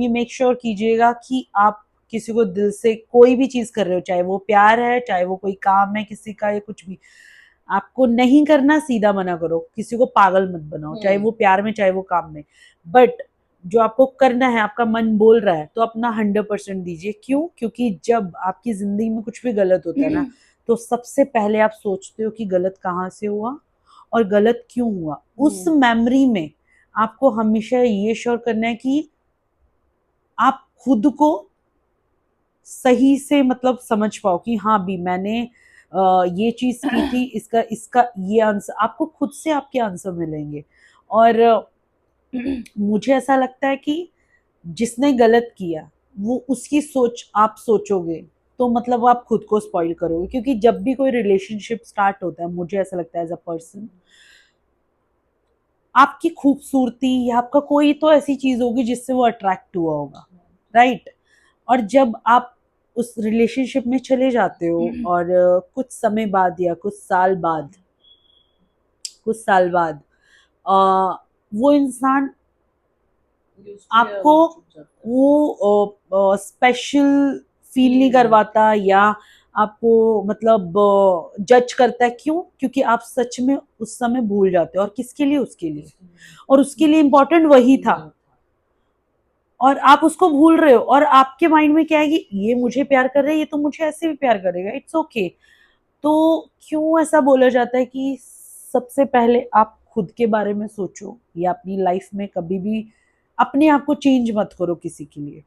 ये make sure कीजिएगा कि आप किसी को दिल से कोई भी चीज कर रहे हो, चाहे वो प्यार है, चाहे वो कोई काम है किसी का या कुछ भी, आपको नहीं करना सीधा मना करो, किसी को पागल मत बनाओ, चाहे वो प्यार में चाहे वो काम में। बट जो आपको करना है, आपका मन बोल रहा है तो अपना 100% दीजिए। क्यों? क्योंकि जब आपकी जिंदगी में कुछ भी गलत होता है ना, तो सबसे पहले आप सोचते हो कि गलत कहाँ से हुआ और गलत क्यों हुआ। उस मेमोरी में आपको हमेशा ये श्योर करना है कि आप खुद को सही से मतलब समझ पाओ कि हाँ भी मैंने ये चीज की थी, इसका इसका ये आंसर आपको खुद से आपके आंसर मिलेंगे। और मुझे ऐसा लगता है कि जिसने गलत किया वो उसकी सोच आप सोचोगे तो मतलब आप खुद को स्पॉइल करोगे। क्योंकि जब भी कोई रिलेशनशिप स्टार्ट होता है, मुझे ऐसा लगता है एज अ पर्सन, आपकी खूबसूरती या आपका कोई तो ऐसी चीज होगी जिससे वो अट्रैक्ट हुआ होगा, राइट? और जब आप उस रिलेशनशिप में चले जाते हो और कुछ समय बाद या कुछ साल बाद वो इंसान आपको वो स्पेशल फील नहीं करवाता या आपको मतलब जज करता है। क्यों? क्योंकि आप सच में उस समय भूल जाते हो। और किसके लिए? उसके लिए। और उसके लिए इम्पोर्टेंट वही था और आप उसको भूल रहे हो। और आपके माइंड में क्या है कि ये मुझे प्यार कर रहा है, ये तो मुझे ऐसे भी प्यार करेगा, इट्स ओके। तो क्यों ऐसा बोला जाता है कि सबसे पहले आप खुद के बारे में सोचो या अपनी लाइफ में कभी भी अपने आप को चेंज मत करो किसी के लिए।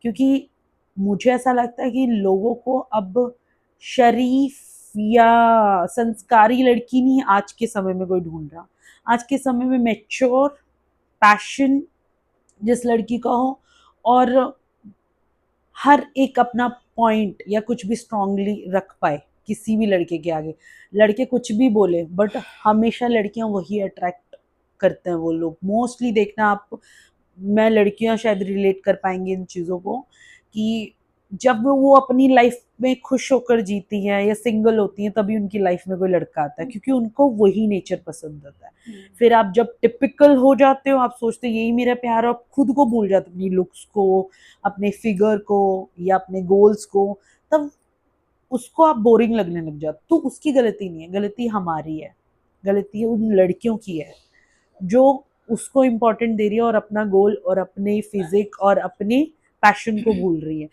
क्योंकि मुझे ऐसा लगता है कि लोगों को अब शरीफ या संस्कारी लड़की नहीं आज के समय में कोई ढूंढ रहा। आज के समय में मैच्योर, पैशन जिस लड़की का हो और हर एक अपना पॉइंट या कुछ भी स्ट्रांगली रख पाए किसी भी लड़के के आगे। लड़के कुछ भी बोले बट हमेशा लड़कियां वही अट्रैक्ट करते हैं वो लोग। मोस्टली देखना आप, मैं लड़कियां शायद रिलेट कर पाएंगी इन चीज़ों को कि जब वो अपनी लाइफ में खुश होकर जीती हैं या सिंगल होती हैं तभी उनकी लाइफ में कोई लड़का आता है, क्योंकि उनको वही नेचर पसंद आता है। फिर आप जब टिपिकल हो जाते हो, आप सोचते हो यही मेरा प्यार, और खुद को भूल जाते हो, अपनी लुक्स को, अपने फिगर को या अपने गोल्स को, तब उसको आप बोरिंग लगने लग जाते। तो उसकी गलती नहीं है, गलती हमारी है, गलती है उन लड़कियों की है जो उसको इम्पोर्टेंट दे रही है और अपना गोल और अपने फिजिक और अपने पैशन को भूल रही है।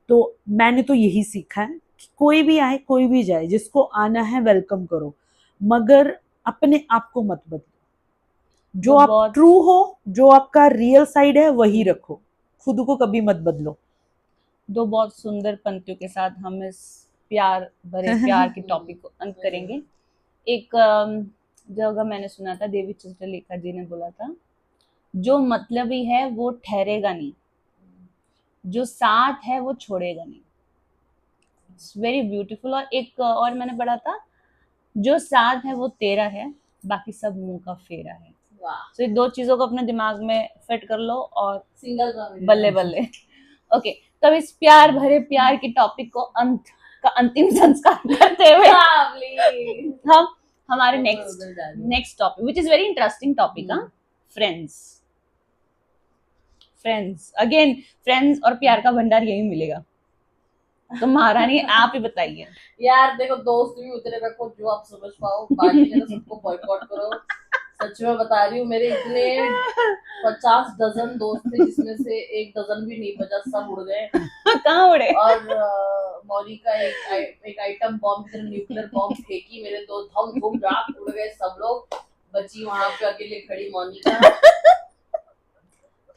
तो मैंने तो यही सीखा है कि कोई भी आए कोई भी जाए, जिसको आना है वेलकम करो, मगर अपने आप को मत बदलो। जो आप ट्रू हो, जो आपका रियल साइड है वही रखो, खुद को कभी मत बदलो। दो बहुत सुंदर पंक्तियों के साथ हम इस प्यार भरे प्यार के टॉपिक को अंत करेंगे। एक जगह मैंने सुना था, देवी चित्रलेखा जी ने बोला था, जो मतलबी है वो ठहरेगा नहीं, जो साथ है वो छोड़ेगा नहीं। It's very beautiful. और एक और मैंने पढ़ा था, जो साथ है वो तेरा है, बाकी सब मुंह का फेरा है। तो ये दो चीजों को अपने दिमाग में फिट कर लो और सिंगल बल्ले बल्ले। ओके, तो अब इस प्यार भरे प्यार की टॉपिक को अंत का अंतिम संस्कार करते हुए हम हमारे next topic, which is very interesting topic, friends. Friends again, friends और प्यार का भंडार यही मिलेगा। तो महारानी आप ही बताइए। यार देखो, दोस्त भी उतने रखो जो आप समझ पाओ, बाकी है तो सबको बॉयकॉट करो। सच में बता रही हूँ, मेरे इतने 50 डजन दोस्त थे जिसमें से 1 डजन भी नहीं बचा, सब उड़ गए। कहाँ उड़े? और मौली का एक आइटम बॉम्ब की तरह न्यूक्लियर बॉम्ब फेंकी, मेरे दोस्त धम धूम राख उड़ गए सब लोग। बची वहां पे अकेले खड़ी मोनिका।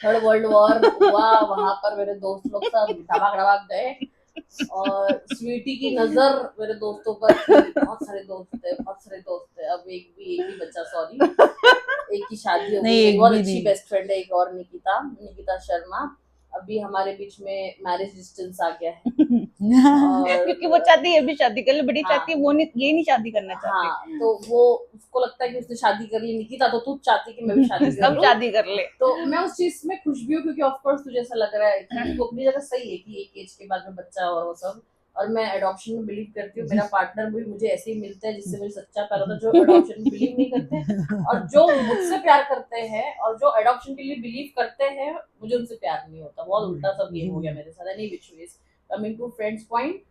थर्ड वर्ल्ड वॉर हुआ वहां पर, मेरे दोस्त लोग सब धमाक धमाक गए। और स्वीटी की नजर मेरे दोस्तों पर थी। बहुत सारे दोस्त थे। अब एक ही बच्चा, सॉरी, एक की शादी हो गई। बहुत अच्छी बेस्ट फ्रेंड है एक और, निकिता शर्मा। अभी हमारे बीच में मैरिज डिस्टेंस आ गया है। क्योंकि वो चाहती है अभी शादी कर ले, बड़ी चाहती है वो नहीं, ये नहीं शादी करना चाहती। हाँ, तो वो उसको लगता है कि उसने शादी कर ली। निकिता तो तू चाहती कि मैं भी शादी कर लूं। शादी कर ले। तो मैं उस चीज में खुश भी हूँ, क्योंकि ऑफ कोर्स तुझे ऐसा लग रहा है कि तू अपनी जगह सही है कि एक एज के बाद में बच्चा और वो सब, और मैं अडॉप्शन में बिलीव करती हूँ। मेरा पार्टनर भी मुझे ऐसे ही मिलता है जिससे मुझे सच्चा प्यार होता है, जो अडॉप्शन में बिलीव नहीं करते, और जो मुझसे प्यार करते हैं और जो अडॉप्शन के लिए बिलीव करते हैं, मुझे उनसे प्यार नहीं होता। बहुत उल्टा सब गेम हो गया मेरे साथ। Any which ways, coming to friends point,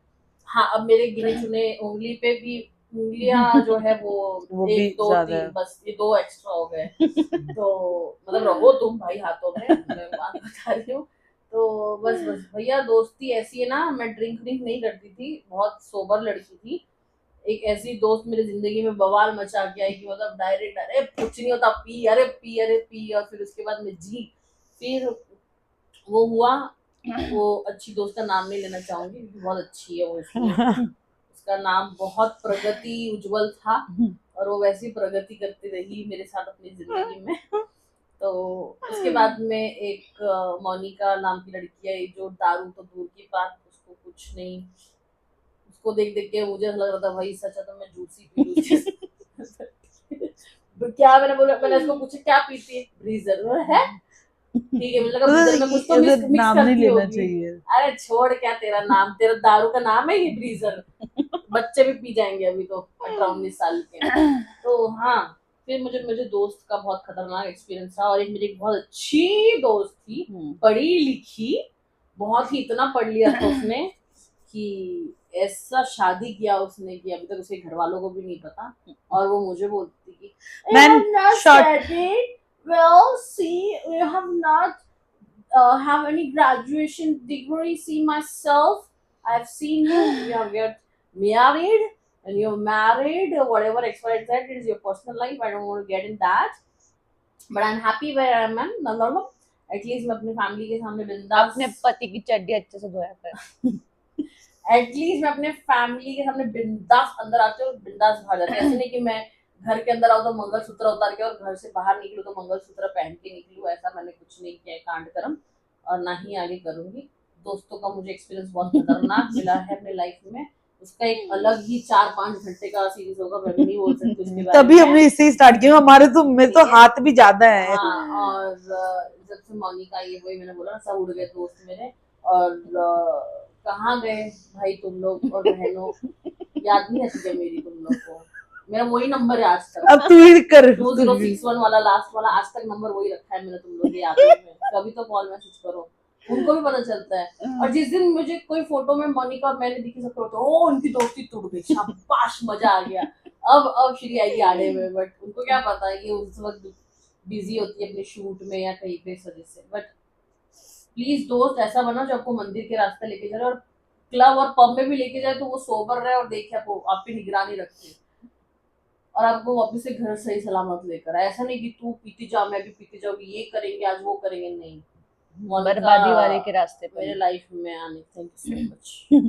हाँ अब मेरे गिने चुने उंगली पे भी उंगलियां जो है वो भी एक दो ज्यादा तीन, है। बस ये 2 एक्स्ट्रा हो गए। तो मतलब रहो तुम भाई हाथों में, मैं बात बता रही हूँ। तो बस बस भैया, दोस्ती ऐसी है ना, मैं ड्रिंक व्रिंक नहीं करती थी, बहुत सोबर लड़की थी। एक ऐसी दोस्त मेरी जिंदगी में बवाल मचा के आई कि मतलब डायरेक्ट अरे कुछ नहीं होता, पी अरे पी अरे पी, और फिर उसके बाद में जी, फिर वो हुआ। वो अच्छी दोस्त का नाम नहीं लेना चाहूंगी क्योंकि बहुत अच्छी है वो, इसलिए उसका नाम बहुत प्रगति उज्जवल था, और वो वैसी प्रगति करती रही मेरे साथ अपनी जिंदगी में। तो उसके बाद में एक मोनिका नाम की लड़की है, जो दारू तो दूर की बात, उसको कुछ नहीं, उसको देख देख के मुझे लग रहा था भाई सच है तो मैं जूस ही पी लूं। तो क्या मैंने बोला, मैंने उसको पूछा क्या पीती है, ब्रीजर है, ठीक है, मुझे लगा ब्रीजर में कुछ तो मिक्स नाम नहीं करती लेना होगी। चाहिए। अरे छोड़, क्या तेरा नाम, तेरा दारू का नाम है ये ब्रीजर, बच्चे भी पी जाएंगे अभी तो 18-19 साल के। तो हाँ, फिर मुझे मुझे दोस्त का बहुत खतरनाक एक्सपीरियंस था। और एक मेरी एक बहुत अच्छी दोस्त थी, पढ़ी लिखी, बहुत ही, इतना पढ़ लिया था उसने कि ऐसा शादी किया उसने कि अभी तक उसके घर वालों को भी नहीं पता। और वो मुझे बोलती कि I Man, have not shut. studied well, see, we have not have any graduation degree. See myself, I've seen you. You have got married, and you're married. Whatever XYZ is your personal life. I don't want to get in that. But I'm happy where I am. No. At least मैं अपनी family के सामने बिंदास, अपने पति की चड्डी अच्छे से धोया कर। एटलीस्ट मैं अपने फैमिली के सामने बिंदास अंदर आती हूँ और बिंदास बाहर जाती हूँ। ऐसे नहीं कि मैं घर के अंदर आऊँ तो मंगलसूत्र उतार के और घर से बाहर निकलूँ तो मंगलसूत्र पहन के निकलूँ, ऐसा मैंने कुछ नहीं किया है कांड कर्म, और ना ही आगे करूंगी। दोस्तों का मुझे एक्सपीरियंस बहुत खतरनाक मिला है अपने लाइफ में, उसका एक अलग ही 4-5 घंटे का सीरीज होगा, मैं भी नहीं बोल सकती उसके बारे तभी में। हमने इससे ही स्टार्ट किया, हमारे तो में तो हाथ भी ज्यादा है। हाँ, और जब से मोनिका ये, वही मैंने बोला ना, सब उड़ गए दोस्त मेरे। और कहाँ गए भाई तुम लोग और बहनों, याद नहीं है तुझे मेरी, तुम लोग को मेरा वही नंबर है आज तक, अब तू ही कर। 2061 वाला लास्ट वाला, आज तक नंबर वही रखा है मैंने तुम लोग के यादों में। कभी तो कॉल मैसेज करो, उनको भी पता चलता है। और जिस दिन मुझे कोई फोटो में मोनिका और मैंने दिखी सबको तो ओ उनकी दोस्ती टूट गई, शाबाश मजा आ गया, अब श्री आएगी आड़े में। बट उनको क्या पता है कि उस वक्त बिजी होती है अपने शूट में या कहीं पे, इस वजह से। बट प्लीज दोस्त ऐसा बना जो आपको मंदिर के रास्ते लेके जाए, और क्लब और पब में भी लेके जाए तो वो सोबर रहे और देखे आपको, आप पे निगरानी रखे, और आपको वापस से घर सही सलामत लेकर आए। ऐसा नहीं कि तू पीती जा मैं भी पीती जाऊंगी, ये करेंगे आज वो करेंगे, नहीं। बर्बादी वाले के रास्ते पे मेरे लाइफ में आने, thank you so much.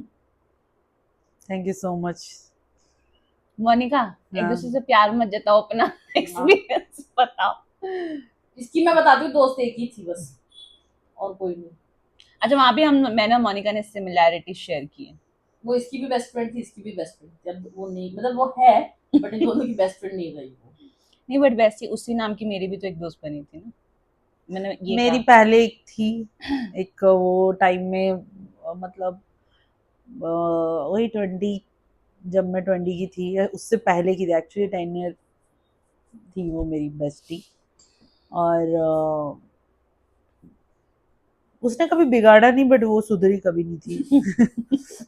Thank you so much. Monica, एक दूसरे से प्यार मत जताओ, अपना एक्सपीरियंस बताओ। इसकी मैं बताती हूँ, दोस्त एक ही थी बस, और कोई नहीं। अच्छा, वहां भी मैंने और मोनिका ने सिमिलैरिटी शेयर की है। वो इसकी भी बेस्ट फ्रेंड थी, इसकी भी बेस्ट फ्रेंड थी। अब वो नहीं, मतलब वो है बट इन दोनों की बेस्ट फ्रेंड नहीं रही वो। नहीं, बट वैसे उसी नाम की मेरी भी तो एक दोस्त बनी थी ना, मैंने ये मेरी पहले एक थी, एक वो टाइम में मतलब वही 20, जब मैं 20 की थी, उससे पहले की थी एक्चुअली, 10 ईयर थी वो मेरी बेस्टी। और उसने कभी बिगाड़ा नहीं, बट वो सुधरी कभी नहीं थी।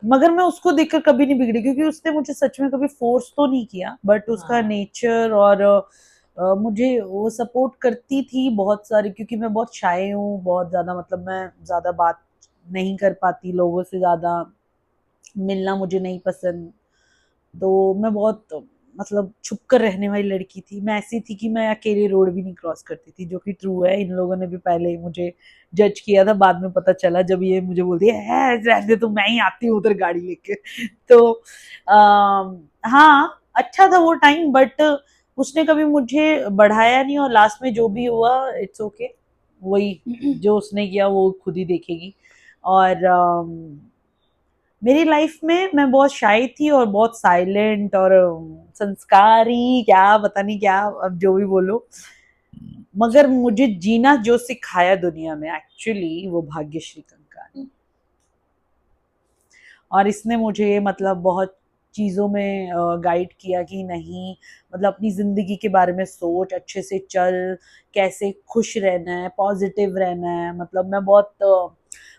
मगर मैं उसको देखकर कभी नहीं बिगड़ी, क्योंकि उसने मुझे सच में कभी फोर्स तो नहीं किया, बट उसका नेचर और मुझे वो सपोर्ट करती थी बहुत सारी, क्योंकि मैं बहुत शाय हूँ बहुत ज़्यादा, मतलब मैं ज़्यादा बात नहीं कर पाती लोगों से, ज़्यादा मिलना मुझे नहीं पसंद, तो मैं बहुत मतलब छुप कर रहने वाली लड़की थी। मैं ऐसी थी कि मैं अकेले रोड भी नहीं क्रॉस करती थी, जो कि ट्रू है। इन लोगों ने भी पहले मुझे जज किया था, बाद में पता चला जब ये मुझे बोलती है रहने तो मैं ही आती हूँ उधर गाड़ी लेके। तो हाँ, अच्छा था वो टाइम, बट उसने कभी मुझे बढ़ाया नहीं, और लास्ट में जो भी हुआ इट्स ओके, वही जो उसने किया वो खुद ही देखेगी। और मेरी लाइफ में मैं बहुत शाय थी और बहुत साइलेंट और संस्कारी, क्या पता नहीं क्या, अब जो भी बोलो, मगर मुझे जीना जो सिखाया दुनिया में एक्चुअली वो भाग्यश्री कंकानी। और इसने मुझे मतलब बहुत चीज़ों में गाइड किया कि नहीं, मतलब अपनी ज़िंदगी के बारे में सोच, अच्छे से चल, कैसे खुश रहना है, पॉजिटिव रहना है। मतलब मैं बहुत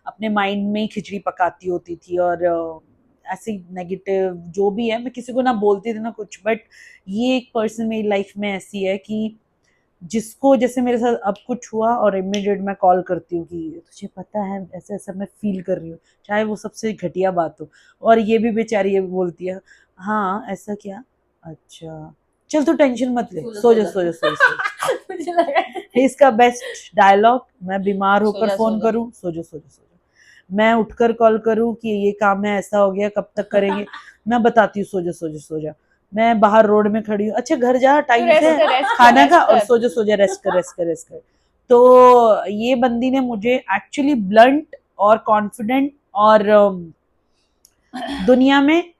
अपने माइंड में ही खिचड़ी पकाती होती थी, और ऐसे नेगेटिव जो भी है मैं किसी को ना बोलती थी ना कुछ, बट ये एक पर्सन मेरी लाइफ में ऐसी है कि जिसको, जैसे मेरे साथ अब कुछ हुआ और इमीडिएट मैं कॉल करती हूँ कि तुझे पता है ऐसा ऐसा मैं फील कर रही हूँ, चाहे वो सबसे घटिया बात हो। और ये भी बेचारी ये भी बोलती है, हाँ ऐसा क्या, अच्छा चल तू टेंशन मत ले, सो जा सो जा सो जा सो जा। मुझे लगा इसका बेस्ट डायलॉग, मैं बीमार होकर सो फोन जा। करूं, सो जा सो जा सो जा। मैं उठकर कॉल करूं कि ये काम है, ऐसा हो गया, कब तक करेंगे, मैं बताती हूँ सो जा सो जा सो जा। मैं बाहर रोड में खड़ी हूँ, अच्छा घर जा टाइम रेस्ट से कर, रेस्ट कर, खाना रेस्ट का, और कर। सो जा रेस्ट कर रेस्ट कर रेस्ट कर। तो ये बंदी ने मुझे एक्चुअली ब्लंट और कॉन्फिडेंट और दुनिया में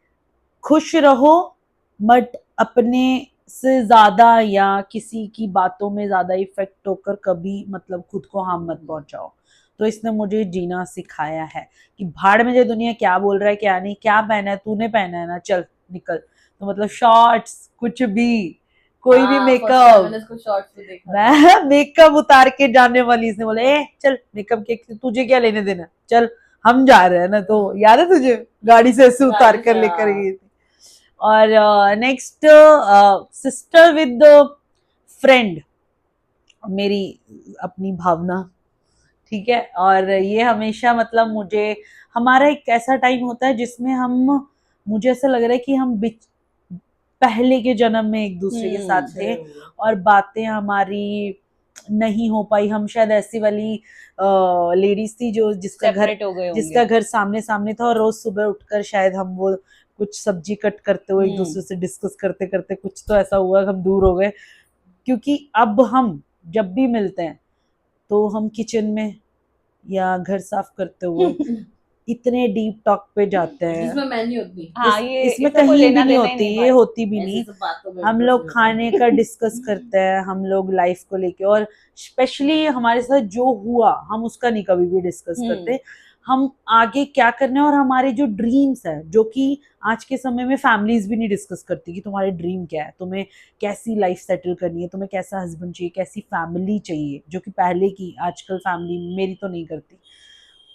खुश रहो, बट अपने से ज्यादा या किसी की बातों में ज्यादा इफेक्ट होकर कभी मतलब खुद को हार्म मत पहुंचाओ। तो इसने मुझे जीना सिखाया है कि भाड़ में जो दुनिया क्या बोल रहा है क्या नहीं, क्या पहना है तूने, पहना है ना, चल निकल। तो मतलब शॉर्ट्स कुछ भी, कोई भी हाँ, first time मेकअप, मैंने इसको शॉर्ट्स में देखा था। मैं मेकअप उतार के जाने वाली, इसने बोला ए चल मेकअप के तुझे क्या लेने देना, चल हम जा रहे हैं ना। तो याद है तुझे, गाड़ी से ऐसे उतार गाड़ी कर से, लेकर हाँ। गई थी। और नेक्स्ट, सिस्टर विद फ्रेंड, मेरी अपनी भावना, ठीक है। और ये हमेशा मतलब मुझे, हमारा एक ऐसा टाइम होता है जिसमें हम, मुझे ऐसा लग रहा है कि हम पहले के जन्म में एक दूसरे के साथ थे, और बातें हमारी नहीं हो पाई। हम शायद ऐसी वाली लेडीज थी जो सेपरेट हो गए जिसका होंगे। घर सामने सामने था, और रोज सुबह उठकर शायद हम वो कुछ सब्जी कट करते हुए एक दूसरे से डिस्कस करते करते कुछ तो ऐसा हुआ कि हम दूर हो गए। क्योंकि अब हम जब भी मिलते हैं तो हम किचन में या घर साफ करते हुए इतने डीप टॉक पे जाते हैं, जिसमें मैं नहीं होती। हाँ, ये इसमें इसका कोई कहीं भी लेना नहीं देना ही होती, नहीं ये भाई। होती भी ऐसे नहीं। सब बातों में हम इंटरेस्ट लोग नहीं खाने का डिस्कस करते हैं, हम लोग लाइफ को लेके, और स्पेशली हमारे साथ जो हुआ हम उसका नहीं कभी भी डिस्कस करते। हम आगे क्या करने, और हमारे जो ड्रीम्स है, जो कि आज के समय में फैमिलीज भी नहीं डिस्कस करती कि तुम्हारे ड्रीम क्या है, तुम्हें कैसी लाइफ सेटल करनी है, तुम्हें कैसा हस्बैंड चाहिए, कैसी फैमिली चाहिए, जो कि पहले की आजकल फैमिली मेरी तो नहीं करती।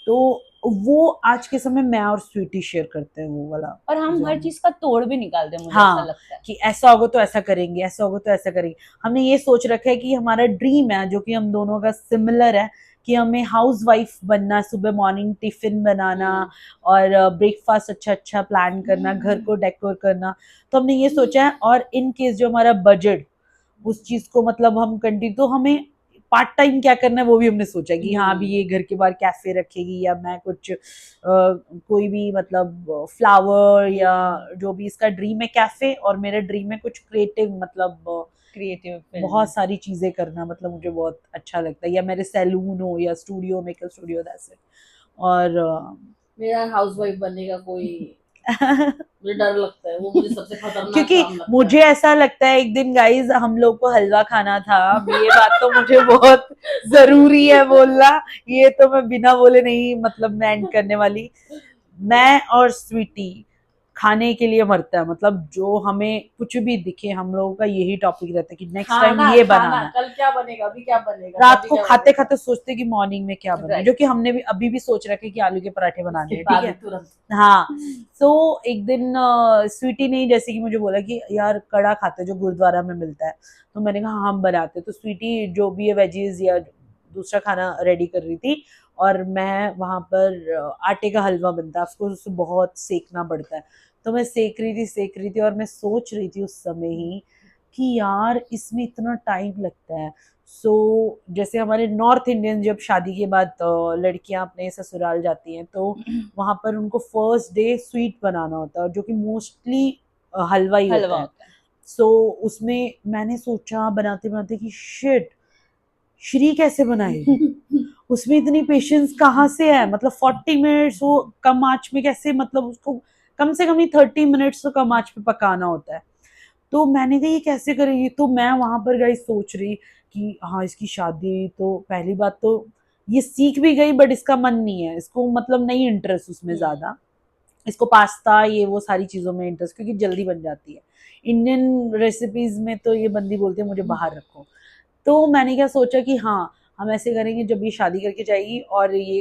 तो वो आज के समय मैं और स्वीटी शेयर करते हैं वो वाला। और हम हर चीज का तोड़ भी निकालते हैं, मुझे हाँ, ऐसा लगता है। कि ऐसा होगा तो ऐसा करेंगे, ऐसा होगा तो ऐसा करेंगे। हमने ये सोच रखा है कि हमारा ड्रीम है, जो कि हम दोनों का सिमिलर है, कि हमें हाउस वाइफ बनना, सुबह मॉर्निंग टिफिन बनाना और ब्रेकफास्ट अच्छा अच्छा प्लान करना, घर को डेकोर करना। तो हमने ये सोचा है, और इन केस जो हमारा बजट उस चीज को मतलब हम कंटिन्यू, तो हमें पार्ट टाइम क्या करना है वो भी हमने सोचा कि हाँ अभी ये घर के बाहर कैफे रखेगी, या मैं कुछ कोई भी मतलब फ्लावर, या जो भी इसका ड्रीम है कैफे, और मेरा ड्रीम है कुछ क्रिएटिव, मतलब क्रिएटिव बहुत सारी चीजें करना, मतलब मुझे बहुत अच्छा लगता है, या मेरे सैलून हो या studio, makeup studio, that's it. और मेरा हाउसवाइफ बनने का कोई, मुझे डर लगता है, वो मुझे सबसे खतरनाक क्योंकि काम लगता मुझे है। ऐसा लगता है, एक दिन गाइज हम लोग को हलवा खाना था, ये बात तो मुझे बहुत जरूरी है बोलना, ये तो मैं बिना बोले नहीं मतलब मैं एंड करने वाली। मैं और स्वीटी खाने के लिए मरता है, मतलब जो हमें कुछ भी दिखे, हम लोगों का यही टॉपिक रहता है कि नेक्स्ट टाइम खाना ये खाना, बनाना है। कल क्या बनेगा, अभी क्या बनेगा, रात अभी को क्या खाते बनेगा। खाते सोचते कि मॉर्निंग में क्या बनाए, Right. जो कि हमने भी अभी भी सोच रखा है कि आलू के पराठे बनाने हैं, उसके ठीक बाद है। तुरंत हाँ, तो एक दिन स्वीटी ने जैसे कि मुझे बोला कि यार कड़ा खाते जो गुरुद्वारा में मिलता है, तो मैंने कहा हम बनाते। तो स्वीटी जो भी है वेजीज या दूसरा खाना रेडी कर रही थी, और मैं वहां पर आटे का हलवा बनता है, उसको उससे बहुत सेकना पड़ता है। तो मैं सेक रही थी, और मैं सोच रही थी उस समय ही कि यार इसमें इतना टाइम लगता है। सो जैसे हमारे नॉर्थ इंडियन जब शादी के बाद लड़कियां अपने ससुराल जाती हैं, तो वहां पर उनको फर्स्ट डे स्वीट बनाना होता है, जो कि मोस्टली हलवा ही हलवा होता है। होता है। सो उसमें मैंने सोचा बनाते बनाते कि शिट, श्री कैसे बनाएगी, उसमें इतनी पेशेंस कहाँ से है, मतलब 40 मिनट्स वो कम आंच में कैसे, मतलब उसको कम से कम नहीं 30 मिनट्स तो कम आंच पे पकाना होता है। तो मैंने कहा ये कैसे करेगी, तो मैं वहां पर गई सोच रही कि हाँ इसकी शादी, तो पहली बात तो ये सीख भी गई, बट इसका मन नहीं है, इसको मतलब नहीं इंटरेस्ट उसमें ज्यादा। इसको पास्ता ये वो सारी चीजों में इंटरेस्ट, क्योंकि जल्दी बन जाती है। इंडियन रेसिपीज में तो ये बंदी बोलती है मुझे बाहर रखो। तो मैंने क्या सोचा कि हाँ हम ऐसे करेंगे, जब ये शादी करके जाएगी और ये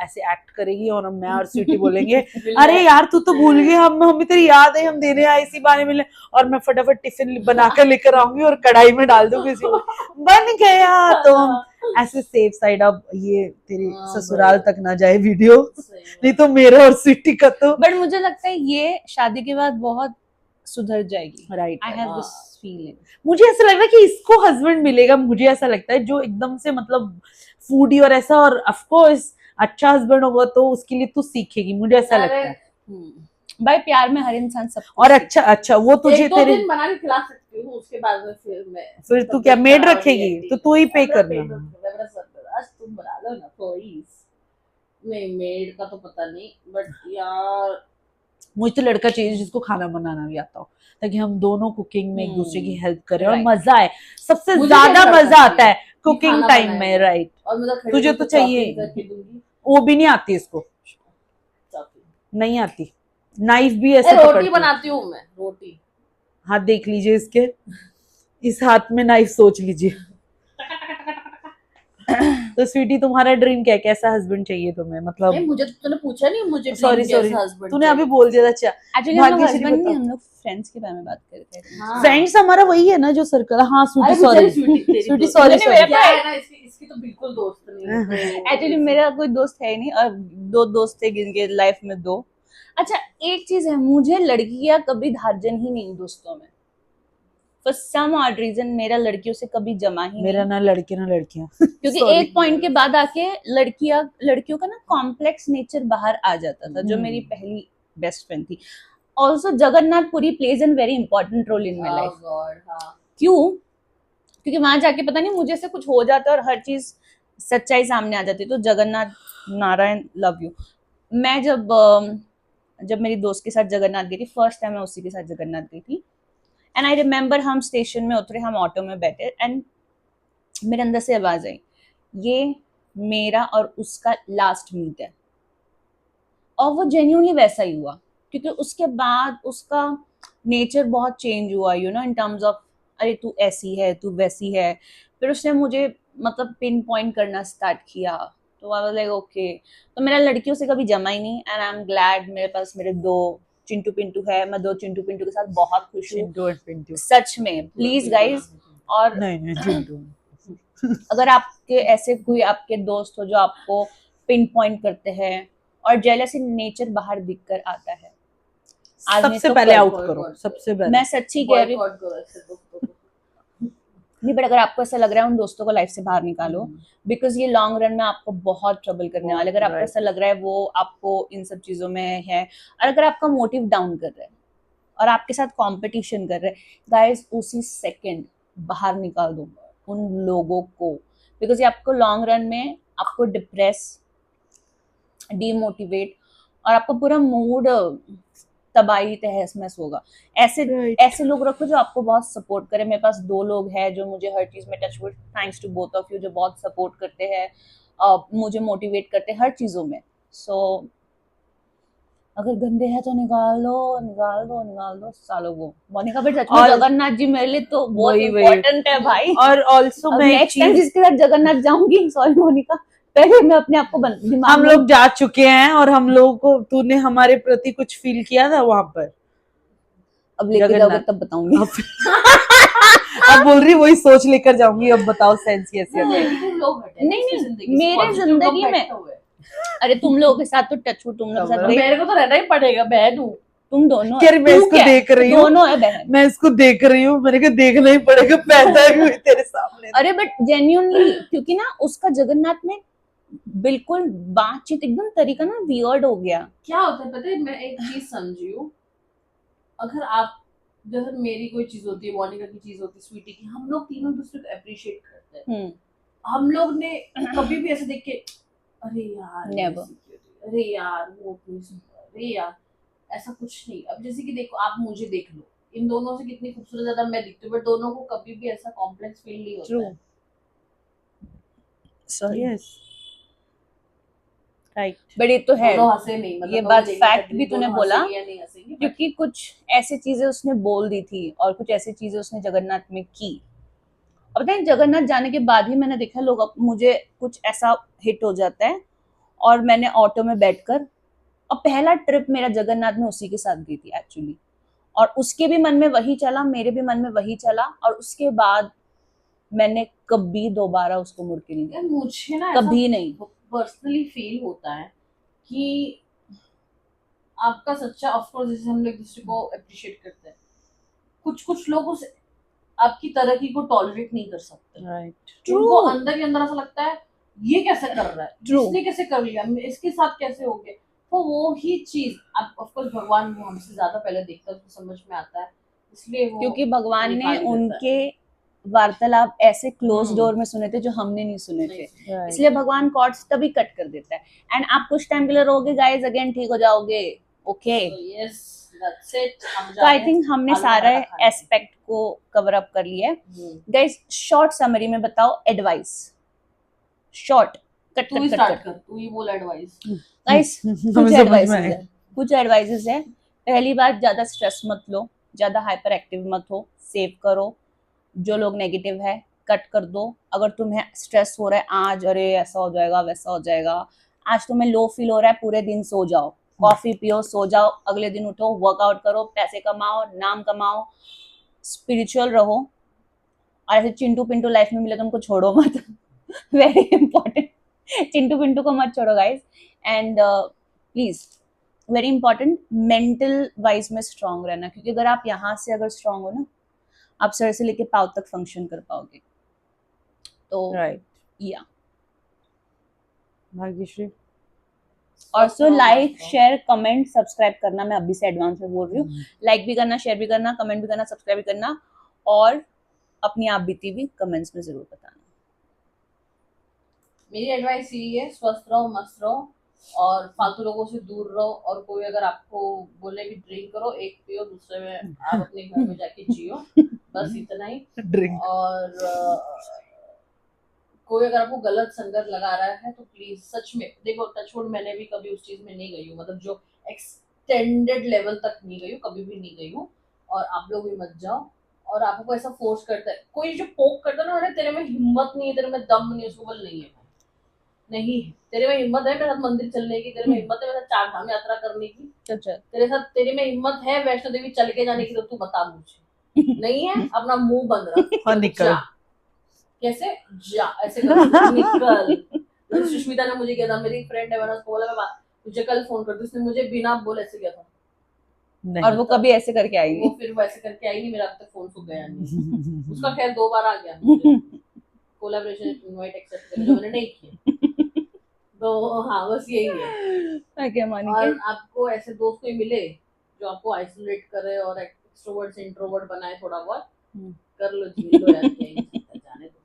ऐसे एक्ट करेगी और मैं और स्वीटी बोलेंगे अरे यार तू तो भूल गई, हमें तेरी याद है, हम देने आए इसी बारे में, और मैं फटाफट टिफिन बनाकर लेकर आऊंगी और कढ़ाई में डाल दूंगी इसी में, बन गया। तो हम ऐसे सेफ साइड, अब ये तेरी हाँ, ससुराल भाई। तक ना जाए वीडियो, सही बात। नहीं तो मेरा और स्वीटी का तो बट मुझे लगता है ये शादी के बाद बहुत सुधर जाएगी। राइट। आई हैव हाँ। This feeling. मुझे ऐसा लग रहा है कि इसको हस्बैंड मिलेगा, मुझे ऐसा लगता है जो एकदम से मतलब फूडी और ऐसा, और ऑफ कोर्स अच्छा हस्बैंड होगा तो उसके लिए तू सीखेगी, मुझे ऐसा लगता है। भाई प्यार में हर इंसान सब और अच्छा वो तुझे एक दो तेरे दिन बना के खिला सकती हूँ, उसके बाद में फिर तू क्या मेड रखेगी, तो तू ही पे करना। आज तुम बना लो ना प्लीज। नहीं मेड का तो पता नहीं, बट यार मुझे तो लड़का चाहिए जिसको खाना बनाना भी आता हो, ताकि हम दोनों कुकिंग में एक दूसरे की हेल्प करें और Right. मजा आए। सबसे मुझे ज्यादा कैसा मजा लगता आता है है कुकिंग खाना टाइम बनाए में, हुए। राइट। और मतलब खड़े तुझे होकर तो चाहिए, chopping करके दूंगी, वो भी नहीं आती इसको, chopping। नहीं आती, नाइफ भी ए, ऐसे रोटी पकड़ती है। बनाती हूँ मैं, रोटी। हाथ देख लीजिए इसके, इस हाथ में नाइफ, सोच लीजिए। तो स्वीटी तुम्हारा ड्रीम क्या है, कैसा हस्बैंड चाहिए तुम्हें, मतलब नहीं मुझे तो तूने पूछा नहीं, मुझे सॉरी dream सॉरी कैसा husband तूने अभी चाहिए। बोल दिया था। अच्छा एक्चुअली हम लोग भाग्यश्री हस्बैंड नहीं, बताओ। हम लोग फ्रेंड्स के बारे में बात कर रहे थे। हाँ। फ्रेंड्स हमारा वही है ना जो सर्कल, हाँ स्वीटी अरे सॉरी बेचारी स्वीटी, तेरी स्वीटी दोस्त। सॉरी नहीं, सॉरी। क्या है ना, इसकी तो बिल्कुल दोस्त नहीं है, तो एक्चुअली मेरा कोई दोस्त है ही नहीं, और दो दोस्त थे जिनके लाइफ में दो। अच्छा एक चीज है, मुझे लड़कियां कभी धार्जन ही नहीं दोस्तों में, फॉर सम ऑड रीजन मेरा लड़कियों से कभी जमा ही मेरा नहीं, ना लड़के ना लड़कियां क्योंकि Sorry. एक पॉइंट के बाद आके लड़कियों का ना कॉम्प्लेक्स नेचर बाहर आ जाता था, जो मेरी पहली बेस्ट फ्रेंड थी। Also Jagannathpuri plays an very important role in my life. God हाँ। क्यों? क्योंकि वहां जाके पता नहीं मुझे से कुछ हो जाता है और हर चीज सच्चाई सामने आ जाती है। तो जगन्नाथ नारायण लव यू। मैं जब मेरी दोस्त के साथ जगन्नाथ गई थी, फर्स्ट टाइम मैं उसी के साथ जगन्नाथ गई थी, एंड आई रिमेम्बर हम स्टेशन में उतरे, हम ऑटो में बैठे, एंड मेरे अंदर से आवाज आई, ये मेरा और उसका लास्ट मीट है। और वो जेन्युइनली वैसा ही हुआ, क्योंकि उसके बाद उसका नेचर बहुत चेंज हुआ, you know, in terms of अरे तू ऐसी है, तू वैसी है। फिर उसने मुझे मतलब पिन पॉइंट करना स्टार्ट किया, तो आई वाज लाइक ओके। तो मेरा लड़कियों से कभी जमा ही नहीं, एंड आई एम ग्लैड मेरे पास मेरे दो चिंटू पिंटू है, मैं दो चिंटू पिंटू के साथ बहुत खुश हूँ, चिंटू और पिंटू सच में। प्लीज गाइज, और नहीं चिंटू अगर आपके ऐसे कोई आपके दोस्त हो जो आपको पिन पॉइंट करते हैं और जेलसी नेचर बाहर दिख कर आता है, आज नहीं सबसे तो पहले कल। आउट करो, सबसे पहले। मैं सच्ची कह रही हूँ। Boycott करो ऐसे दोस्तों को। नहीं, बट अगर आपको ऐसा लग रहा है उन दोस्तों को लाइफ से बाहर निकालो, बिकॉज ये लॉन्ग रन में आपको बहुत ट्रबल करने वाले। अगर आपको right. ऐसा लग रहा है वो आपको इन सब चीजों में है, और अगर आपका मोटिव डाउन कर रहा है और आपके साथ कंपटीशन कर रहे हैं, गाइस उसी सेकंड बाहर निकाल दो उन लोगों को, बिकॉज ये आपको लॉन्ग रन में आपको डिप्रेस, डीमोटिवेट, और आपका पूरा मूड तबाही तहस महस होगा। ऐसे ऐसे लोग रखो जो आपको बहुत सपोर्ट करे। मेरे पास दो लोग हैं जो मुझे हर चीज में, touch wood, thanks to both of you, जो बहुत सपोर्ट करते हैं, मुझे मोटिवेट करते हैं हर चीजों में। सो अगर गंदे हैं तो निकाल दो सालों को। मोनिका फिर सच में और- जगन्नाथ जी मेरे लिए तो बहुत वही- वही। इम्पोर्टेंट है भाई। और ऑल्सो अब मैं एक नेक्स्ट टाइम चीज, जिसके साथ जगन्नाथ जाऊंगी, सॉरी मोनिका, पहले मैं अपने आप को दिमाग हम में- लोग जा चुके हैं और हम लोगों को तूने हमारे प्रति कुछ फील किया था वहां पर, अब लेके जगन्नाथ। जाओगे तब बताऊंगी। अब बोल रही वही सोच लेकर जाऊंगी, अब बताओ सेंस कैसी है। नेगेटिव लोग हटे नहीं, इसकी नहीं, जिंदगी से, मेरे positive जिंदगी लोग में- बैठे हुए हैं। अरे तुम लोगों के साथ तो टच वुड, तुम लोग के साथ अब गई, मेरे को तो रहना ही पड़ेगा, बहन हूँ। तुम दोनों क्या मैं तू इसको क्या है? देख रही हूँ, दोनों है बहन। मैं इसको देख रही हूँ, मैंने कहा देखना ही पड़ेगा, पैदा ही हुई तेरे सामने। अरे बट जेन्युइनली, क्योंकि ना उसका जगन्नाथ में बिल्कुल बातचीत एकदम तरीका ना वियर्ड हो गया। क्या होता है पता है, मैं एक चीज समझी हूँ, अगर आप जैसे मेरी कोई चीज होती है, मोनिका की चीज होती है, स्वीटी की, हम लोग तीनों दूसरे को अप्रिशिएट करते हैं। हम लोग ने कभी भी ऐसे देख के अरे यार Never. अरे यार वो अरे यार, ऐसा कुछ नहीं। अब जैसे कि देखो, आप मुझे देख लो, इन दोनों से कितनी खूबसूरत ज्यादा मैं दिखती हूँ, बट दोनों को कभी भी ऐसा कॉम्प्लेक्स फील नहीं होता है। Yes. राइट। बट ये तो है, दोनों हंसे नहीं, मतलब ये मैं बात देखना fact चाहती भी थी तूने दोनों बोला, हंसेंगे या नहीं हंसेंगे, but क्योंकि कुछ ऐसी चीजें उसने बोल दी थी और कुछ ऐसी चीजें उसने जगन्नाथ में की। अब पता है जगन्नाथ जाने के बाद ही मैंने देखा लोग, मुझे कुछ ऐसा हिट हो जाता है और मैंने ऑटो में बैठकर, और पहला ट्रिप मेरा जगन्नाथ में उसी के साथ गई थी एक्चुअली, और उसके भी मन में वही चला, मेरे भी मन में वही चला, और उसके बाद मैंने कभी दोबारा उसको मुड़ के नहीं यार देखा, मुझे ना ऐसा कभी नहीं। पर्सनली फील होता है कि आपका सच्चा, ऑफ कोर्स जैसे हम लोग एक दूसरे को अप्रिशिएट करते हैं, कुछ कुछ लोग उस आपकी तरक्की को टॉलरेट नहीं कर सकते, राइट। उनको अंदर ही अंदर ऐसा लगता है ये कैसे कर रहा है, True. इसने कैसे कर लिया, इसके साथ कैसे हो गया। तो वो ही चीज आप, ऑफ कोर्स भगवान वो हमसे ज्यादा पहले देखता है, उसको समझ में आता है, इसलिए वो क्योंकि भगवान ने निकाल ही देता है। उनके वार्तालाप ऐसे क्लोज हम्म। डोर में सुने थे जो हमने नहीं सुने थे, Right. इसलिए भगवान कॉर्ड्स तभी कट कर देता है। एंड आप कुछ टाइम के लिए रहोगे गाइस, अगेन ठीक हो जाओगे, okay. So, yes, that's it, हम तो आई जा रहे थिंक हैं हमने आलू सारे पराठा खाने। एस्पेक्ट को कवर अप कर लिया है। हम्म। गाइस शॉर्ट समरी में बताओ एडवाइस, शॉर्ट, कट तू ही कट कट स्टार्ट कट। कर, तू ही बोल एडवाइस। गाइस हमें कुछ समझ एडवाइसेस में आए। है, कुछ एडवाइसेस है। पहली बात, ज्यादा स्ट्रेस मत लो, ज्यादा हाइपर एक्टिव मत हो, सेव करो, जो लोग नेगेटिव है कट कर दो। अगर तुम्हें स्ट्रेस हो रहा है आज, अरे ऐसा हो जाएगा वैसा हो जाएगा, आज तुम्हें लो फील हो रहा है, पूरे दिन सो जाओ, कॉफी पियो, सो जाओ, अगले दिन उठो, वर्कआउट करो, पैसे कमाओ, नाम कमाओ, स्पिरिचुअल रहो, और ऐसे चिंटू पिंटू लाइफ में मिले तो उनको छोड़ो मत। वेरी इंपॉर्टेंट, चिंटू पिंटू को मत छोड़ो guys. And please, very important, mental wise में स्ट्रांग रहना, क्योंकि अगर आप यहाँ से अगर स्ट्रांग हो ना, आप सर से लेके पाँव तक फंक्शन कर पाओगे। तो राइट। या Bhagyashree. Also like share comment subscribe करना, मैं अभी से एडवांस में बोल रही हूँ, लाइक भी करना, शेयर भी करना, कमेंट भी करना, सब्सक्राइब भी करना, और अपनी आप बीती भी कमेंट्स में जरूर बताना। मेरी एडवाइस यही है, स्वस्थ रहो, मस्त रहो, और फालतू लोगों से दूर रहो, और कोई अगर आपको बोले कि ड्रिंक करो, एक पियो, दूसरे में आप अपने घर में जाके जियो, बस इतना ही। ड्रिंक। और कोई अगर आपको गलत संगत लगा रहा है तो प्लीज, सच में देखो, टचवुड मैंने भी कभी उस चीज में नहीं गई हूँ, मतलब जो एक्सटेंडेड लेवल तक नहीं गई हूँ, कभी भी नहीं गई हूँ, और आप लोग भी मत जाओ। और आपको ऐसा फोर्स करता है कोई, जो पोक करता है ना, अरे तेरे में हिम्मत नहीं है, तेरे में दम नहीं है, उसको बोल नहीं है, नहीं है तेरे में हिम्मत है मेरे साथ मंदिर चलने की, तेरे में हिम्मत है मेरे साथ 4 धाम यात्रा करने की, तो चल, तेरे साथ, तेरे में हिम्मत है वैष्णो देवी चल के जाने की, तो तू बता मुझे, नहीं है अपना मुंह बंद रख और निकल। जा। कैसे जा, ऐसे कर निकल। तो सुष्मिता ने मुझे किया था, मेरी फ्रेंड है, मैंने उसको बोला मैं तुझे कल फोन करती, उसने मुझे बिना बोले ऐसे किया था, नहीं। और वो कभी ऐसे करके वो आएगी। फिर वो ऐसे करके आई नहीं, मेरा अब तक फोन सूख गया नहीं। उसका खैर 2 बार आ गया मुझे कोलैबोरेशन इनवाइट एक्सेप्ट करने, जो मैंने नहीं किया। तो हाँ, बस यही है। ओके मानिके, और आपको ऐसे दोस्त कोई मिले जो आपको आइसोलेट करे और एक्सट्रोवर्ट से इंट्रोवर्ट बनाए, थोड़ा बहुत कर लो, जी लो यार, क्या ही जाने दो।